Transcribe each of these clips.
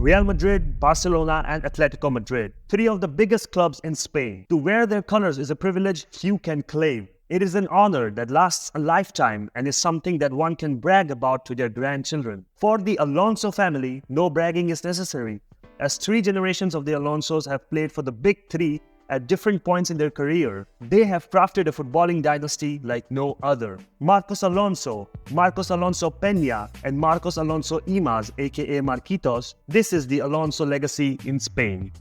Real Madrid, Barcelona and Atletico Madrid, three of the biggest clubs in Spain. To wear their colors is a privilege few can claim. It is an honor that lasts a lifetime and is something that one can brag about to their grandchildren. For the Alonso family, no bragging is necessary, as three generations of the Alonsos have played for the big three at different points in their career. They have crafted a footballing dynasty like no other. Marcos Alonso, Marcos Alonso Peña and Marcos Alonso Imaz aka Marquitos, this is the Alonso legacy in Spain.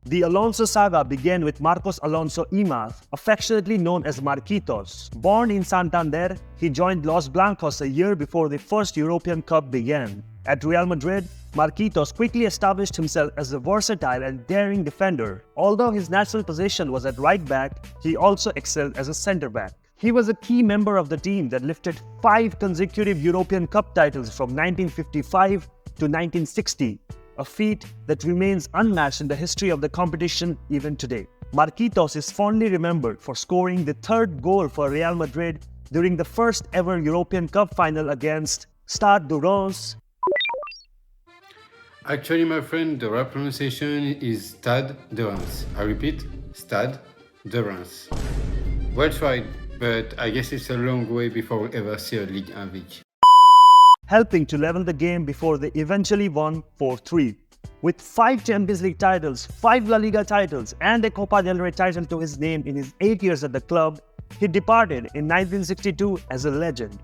The Alonso saga began with Marcos Alonso Imaz, affectionately known as Marquitos. Born in Santander, he joined Los Blancos a year before the first European Cup began. At Real Madrid, Marquitos quickly established himself as a versatile and daring defender. Although his natural position was at right back, he also excelled as a centre back. He was a key member of the team that lifted 5 consecutive European Cup titles from 1955 to 1960. A feat that remains unmatched in the history of the competition even today. Marquitos is fondly remembered for scoring the 3rd goal for Real Madrid during the first ever European Cup final against Stade de Reims. Actually, my friend, the right pronunciation is Stade de Reims. I repeat, Stade de Reims. Well tried, but I guess it's a long way before we ever see a Ligue 1 victory. Helping to level the game before they eventually won 4-3. With 5 Champions League titles, 5 La Liga titles and a Copa del Rey title to his name in his 8 years at the club, he departed in 1962 as a legend.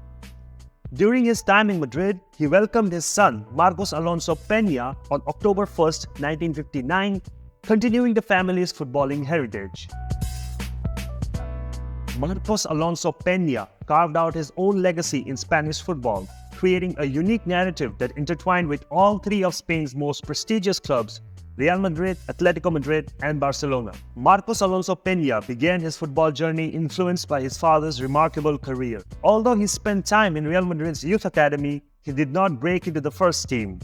During his time in Madrid, he welcomed his son Marcos Alonso Peña on October 1, 1959, continuing the family's footballing heritage. Marcos Alonso Peña carved out his own legacy in Spanish football, creating a unique narrative that intertwined with all 3 of Spain's most prestigious clubs, Real Madrid, Atletico Madrid and Barcelona. Marcos Alonso Peña began his football journey influenced by his father's remarkable career. Although he spent time in Real Madrid's youth academy, he did not break into the first team.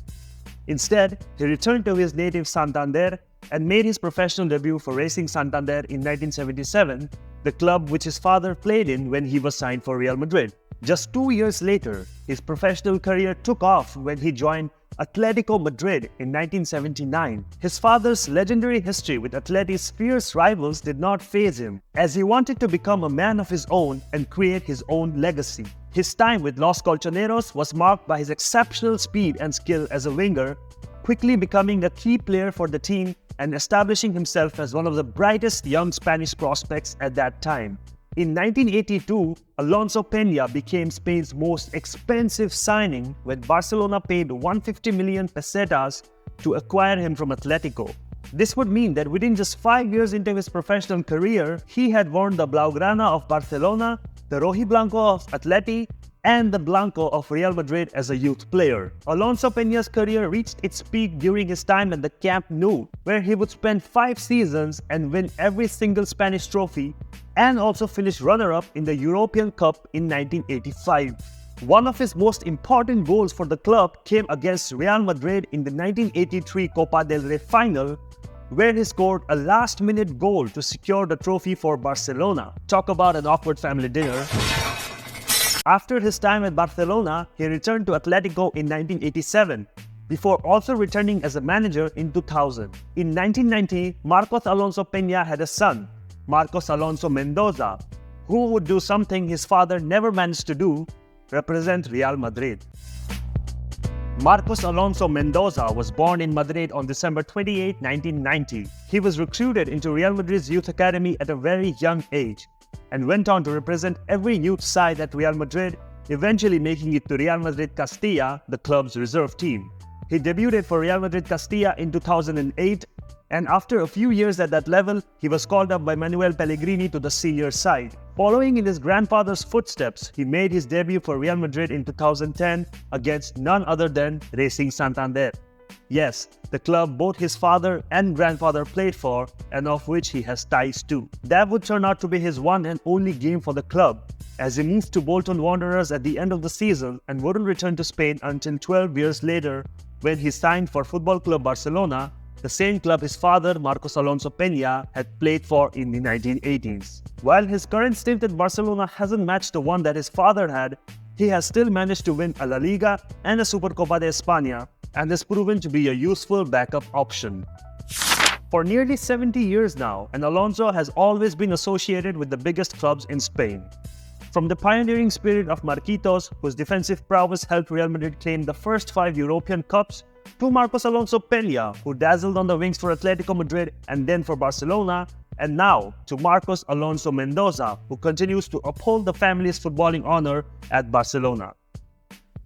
Instead, he returned to his native Santander and made his professional debut for Racing Santander in 1977, the club which his father played in when he was signed for Real Madrid. Just 2 years later, his professional career took off when he joined Atletico Madrid in 1979. His father's legendary history with Atleti's fierce rivals did not faze him, as he wanted to become a man of his own and create his own legacy. His time with Los Colchoneros was marked by his exceptional speed and skill as a winger, quickly becoming a key player for the team and establishing himself as one of the brightest young Spanish prospects at that time. In 1982, Alonso Peña became Spain's most expensive signing when Barcelona paid 150 million pesetas to acquire him from Atletico. This would mean that within just 5 years into his professional career, he had worn the Blaugrana of Barcelona, the Rojiblanco of Atleti, and the Blanco of Real Madrid as a youth player. Alonso Peña's career reached its peak during his time at the Camp Nou, where he would spend 5 seasons and win every single Spanish trophy, and also finish runner-up in the European Cup in 1985. One of his most important goals for the club came against Real Madrid in the 1983 Copa del Rey final, where he scored a last-minute goal to secure the trophy for Barcelona. Talk about an awkward family dinner. After his time at Barcelona, he returned to Atletico in 1987, before also returning as a manager in 2000. In 1990, Marcos Alonso Peña had a son, Marcos Alonso Mendoza, who would do something his father never managed to do, represent Real Madrid. Marcos Alonso Mendoza was born in Madrid on December 28, 1990. He was recruited into Real Madrid's youth academy at a very young age and went on to represent every youth side at Real Madrid, eventually making it to Real Madrid Castilla, the club's reserve team. He debuted for Real Madrid Castilla in 2008, and after a few years at that level, he was called up by Manuel Pellegrini to the senior side. Following in his grandfather's footsteps, he made his debut for Real Madrid in 2010 against none other than Racing Santander. Yes, the club both his father and grandfather played for, and of which he has ties to. That would turn out to be his one and only game for the club, as he moved to Bolton Wanderers at the end of the season and wouldn't return to Spain until 12 years later when he signed for Football Club Barcelona, the same club his father, Marcos Alonso Peña, had played for in the 1980s. While his current stint at Barcelona hasn't matched the one that his father had, he has still managed to win a La Liga and a Supercopa de España and has proven to be a useful backup option. For nearly 70 years now, and Alonso has always been associated with the biggest clubs in Spain. From the pioneering spirit of Marquitos, whose defensive prowess helped Real Madrid claim the first 5 European Cups, to Marcos Alonso Peña, who dazzled on the wings for Atletico Madrid and then for Barcelona, and now to Marcos Alonso Mendoza, who continues to uphold the family's footballing honor at Barcelona.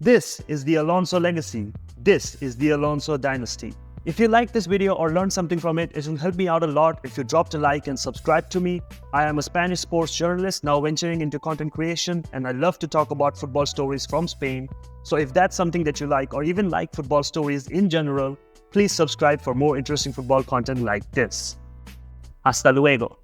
This is the Alonso legacy. This is the Alonso dynasty. If you liked this video or learned something from it, it will help me out a lot if you dropped a like and subscribe to me. I am a Spanish sports journalist now venturing into content creation, and I love to talk about football stories from Spain. So if that's something that you like or even like football stories in general, please subscribe for more interesting football content like this. Hasta luego.